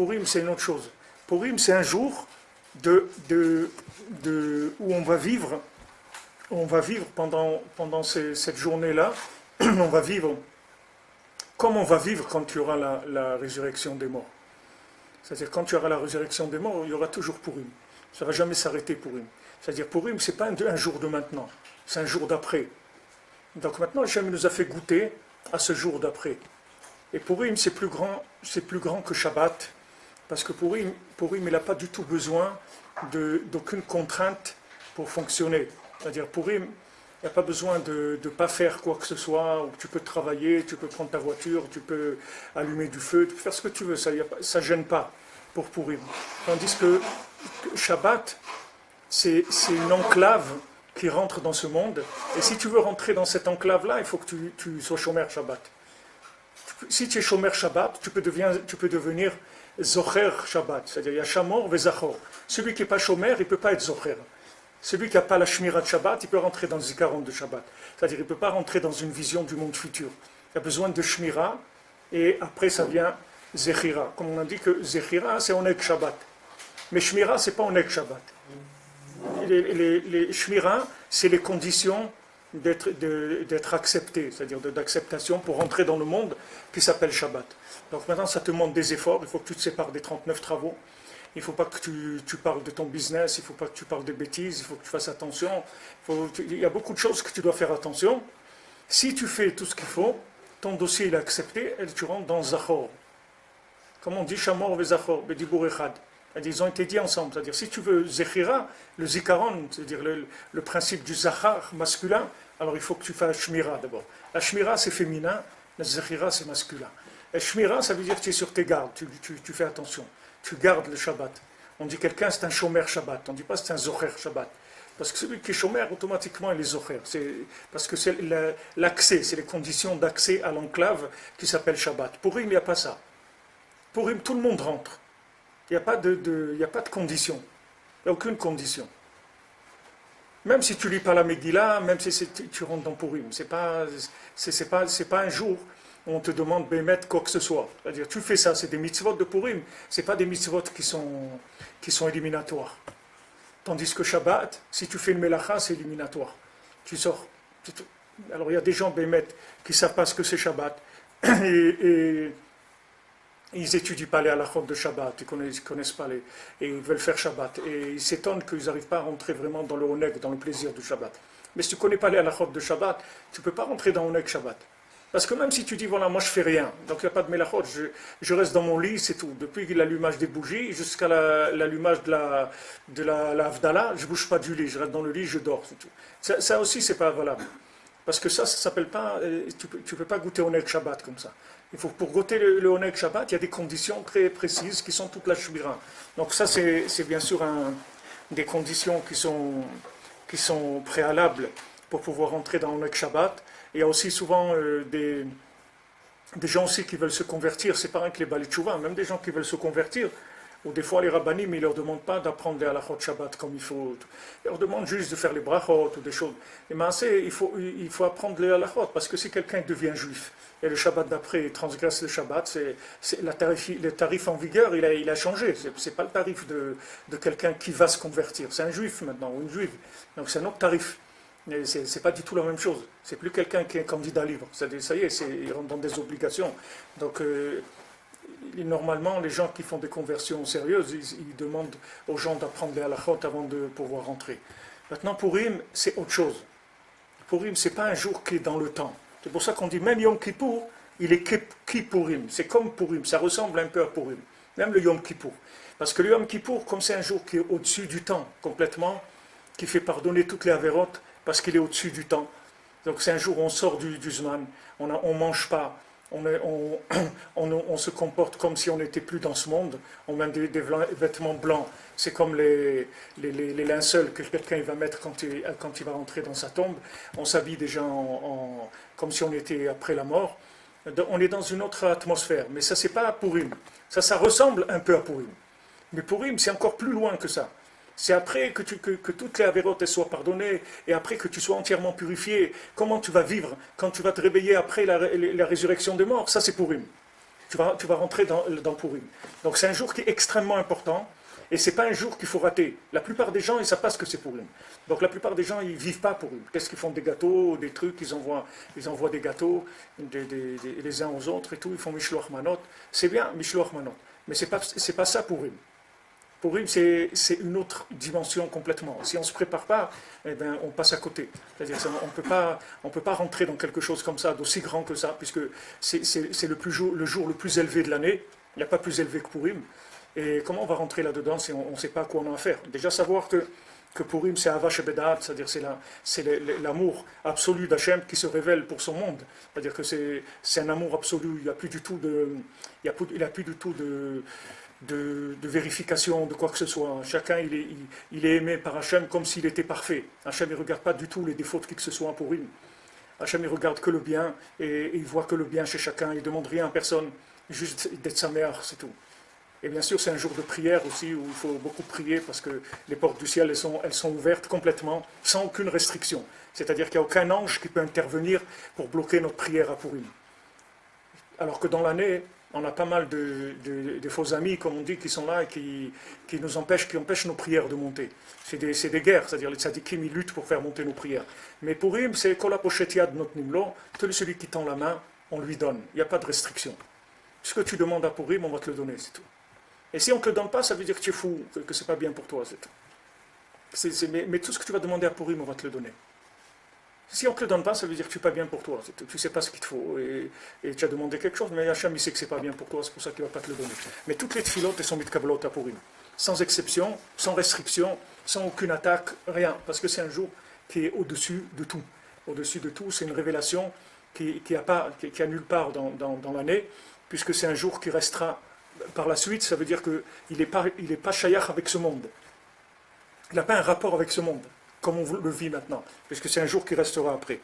Purim, c'est une autre chose. Purim, c'est un jour où on va vivre pendant cette journée-là, on va vivre comme on va vivre quand il y aura la résurrection des morts. C'est-à-dire, quand il y aura la résurrection des morts, il y aura toujours Purim. Ça ne va jamais s'arrêter Purim. C'est-à-dire, Purim, ce n'est pas un jour de maintenant, c'est un jour d'après. Donc maintenant, Hachem nous a fait goûter à ce jour d'après. Et Purim, c'est plus grand que Shabbat, parce que Purim il n'a pas du tout besoin d'aucune contrainte pour fonctionner. C'est-à-dire, Purim, il n'y a pas besoin de ne pas faire quoi que ce soit, tu peux travailler, tu peux prendre ta voiture, tu peux allumer du feu, tu peux faire ce que tu veux, ça ne gêne pas pour Purim. Tandis que Shabbat, c'est une enclave qui rentre dans ce monde, et si tu veux rentrer dans cette enclave-là, il faut que tu sois chômeur Shabbat. Si tu es chômeur Shabbat, tu peux devenir Zocher Shabbat, c'est-à-dire il y a Shamor Vezachor. Celui qui n'est pas chômeur, il ne peut pas être Zocher. Celui qui n'a pas la Shmira de Shabbat, il peut rentrer dans le Zikaron de Shabbat. C'est-à-dire il ne peut pas rentrer dans une vision du monde futur. Il a besoin de Shmira, et après ça vient Zechira. Comme on a dit que Zechira, c'est Oneg Shabbat. Mais Shmira, ce n'est pas Oneg Shabbat. Les Shmira, c'est les conditions d'être accepté, c'est-à-dire d'acceptation pour rentrer dans le monde qui s'appelle Shabbat. Donc maintenant, ça te demande des efforts. Il faut que tu te sépares des 39 travaux. Il ne faut pas que tu parles de ton business, il ne faut pas que tu parles de bêtises, il faut que tu fasses attention. Il y a beaucoup de choses que tu dois faire attention. Si tu fais tout ce qu'il faut, ton dossier est accepté et tu rentres dans Zachor. Comme on dit, Shamor ve Zachor, Bedibur Echad. Ils ont été dit ensemble. C'est-à-dire, si tu veux Zechira, le Zikaron, c'est-à-dire le principe du Zachar masculin, alors il faut que tu fasses Shmira d'abord. La Shmira, c'est féminin, la Zechira, c'est masculin. Et Shmira, ça veut dire que tu es sur tes gardes, tu fais attention. Tu gardes le Shabbat. On dit quelqu'un c'est un chômeur Shabbat. On ne dit pas c'est un zocher Shabbat. Parce que celui qui est chômeur, automatiquement, il est zocher. Parce que c'est l'accès, c'est les conditions d'accès à l'enclave qui s'appelle Shabbat. Pour Purim, il n'y a pas ça. Pour Purim, tout le monde rentre. Il n'y a pas de condition. Il n'y a aucune condition. Même si tu ne lis pas la Megillah, même si tu rentres dans Purim, c'est pas un jour où on te demande de mettre quoi que ce soit. C'est-à-dire, tu fais ça, c'est des mitzvot de Purim, ce n'est pas des mitzvot qui sont éliminatoires. Tandis que Shabbat, si tu fais une melacha, c'est éliminatoire. Tu sors. Alors il y a des gens, Bémet, qui ne savent pas ce que c'est Shabbat, et ils n'étudient pas les halakhot de Shabbat, ils ne connaissent pas et ils veulent faire Shabbat. Et ils s'étonnent qu'ils n'arrivent pas à rentrer vraiment dans le oneg, dans le plaisir du Shabbat. Mais si tu ne connais pas les halakhot de Shabbat, tu ne peux pas rentrer dans le oneg Shabbat. Parce que même si tu dis, voilà, moi je fais rien, donc il n'y a pas de melachot, je reste dans mon lit, c'est tout. Depuis l'allumage des bougies jusqu'à l'allumage de la Havdalah, je ne bouge pas du lit, je reste dans le lit, je dors, c'est tout. Ça aussi, c'est pas valable. Parce que ça s'appelle pas, tu peux pas goûter Oneg Shabbat comme ça. Pour goûter le Oneg Shabbat, il y a des conditions très précises qui sont toute la Shmira. Donc ça, c'est bien sûr des conditions qui sont préalables pour pouvoir entrer dans Oneg Shabbat. Il y a aussi souvent des gens aussi qui veulent se convertir, c'est pas rien que les Bali Tchouva, même des gens qui veulent se convertir, ou des fois les rabbanim, ils ne leur demandent pas d'apprendre les halachot Shabbat comme il faut. Ils leur demandent juste de faire les brachot ou des choses. Mais il faut apprendre les halachot, parce que si quelqu'un devient juif, et le Shabbat d'après transgresse le Shabbat, le tarif en vigueur, il a changé. C'est pas le tarif de quelqu'un qui va se convertir. C'est un juif maintenant, ou une juive. Donc c'est un autre tarif. C'est pas du tout la même chose. C'est plus quelqu'un qui est candidat libre. Ça y est, il rentre dans des obligations. Donc, normalement, les gens qui font des conversions sérieuses, ils demandent aux gens d'apprendre les halakhot avant de pouvoir rentrer. Maintenant, Purim, c'est autre chose. Purim, c'est pas un jour qui est dans le temps. C'est pour ça qu'on dit même Yom Kippour, il est Kippurim. C'est comme Purim, ça ressemble un peu à Purim. Même le Yom Kippour. Parce que le Yom Kippour, comme c'est un jour qui est au-dessus du temps, complètement, qui fait pardonner toutes les avérotes, parce qu'il est au-dessus du temps. Donc c'est un jour où on sort du Zman, on ne mange pas, on se comporte comme si on n'était plus dans ce monde, on met des vêtements blancs, c'est comme les linceuls que quelqu'un va mettre quand il va rentrer dans sa tombe, on s'habille déjà comme si on était après la mort, on est dans une autre atmosphère, mais ça c'est pas Purim, ça ressemble un peu à Purim, mais Purim c'est encore plus loin que ça. C'est après que toutes les avérotes soient pardonnées et après que tu sois entièrement purifié. Comment tu vas vivre quand tu vas te réveiller après la résurrection des morts? Ça, c'est Purim. tu vas rentrer dans Purim. Donc c'est un jour qui est extrêmement important. Et ce n'est pas un jour qu'il faut rater. La plupart des gens, ils ne savent pas ce que c'est Purim. Donc la plupart des gens, ils ne vivent pas Purim. Qu'est-ce qu'ils font? Des gâteaux, des trucs, ils envoient des gâteaux les uns aux autres et tout, ils font Mishloach Manot. C'est bien, Mishloach Manot. Mais ce n'est pas ça Purim. Purim, c'est une autre dimension complètement. Si on ne se prépare pas, eh ben, on passe à côté. C'est-à-dire on ne peut pas rentrer dans quelque chose comme ça, d'aussi grand que ça, puisque c'est le jour le plus élevé de l'année. Il n'y a pas plus élevé que Purim. Et comment on va rentrer là-dedans si on ne sait pas à quoi on a affaire? Déjà savoir que Purim c'est Hava Shebedat, c'est-à-dire c'est l'amour absolu d'Hachem qui se révèle pour son monde. C'est-à-dire que c'est un amour absolu, il n'y a plus du tout de vérification de quoi que ce soit. Chacun il est aimé par Hachem comme s'il était parfait. Hachem ne regarde pas du tout les défauts de qui que ce soit en Purim. Hachem il regarde que le bien et il voit que le bien chez chacun, il ne demande rien à personne, juste d'être sa mère, c'est tout. Et bien sûr, c'est un jour de prière aussi où il faut beaucoup prier parce que les portes du ciel, elles sont ouvertes complètement, sans aucune restriction. C'est-à-dire qu'il n'y a aucun ange qui peut intervenir pour bloquer notre prière à Purim. Alors que dans l'année, on a pas mal de faux amis, comme on dit, qui sont là et qui empêchent nos prières de monter. C'est des guerres, c'est-à-dire les tzadikim, ils luttent pour faire monter nos prières. Mais Purim, c'est Kol hapochet yad notnim lo, celui qui tend la main, on lui donne. Il n'y a pas de restriction. Ce que tu demandes à Purim, on va te le donner, c'est tout. Et si on ne te le donne pas, ça veut dire que tu es fou, que ce n'est pas bien pour toi, c'est tout. Mais tout ce que tu vas demander à Purim, on va te le donner. Si on ne te le donne pas, ça veut dire que tu n'es pas bien pour toi, c'est tout. Tu ne sais pas ce qu'il te faut, et tu as demandé quelque chose, mais Hachem, il sait que ce n'est pas bien pour toi, c'est pour ça qu'il ne va pas te le donner. Mais toutes les tfilotes, elles sont mitkablot à Purim, sans exception, sans restriction, sans aucune attaque, rien, parce que c'est un jour qui est au-dessus de tout. Au-dessus de tout, c'est une révélation qui a nulle part dans l'année, puisque c'est un jour qui restera par la suite. Ça veut dire qu'il n'est pas shayach avec ce monde. Il n'a pas un rapport avec ce monde, comme on le vit maintenant, puisque c'est un jour qui restera après.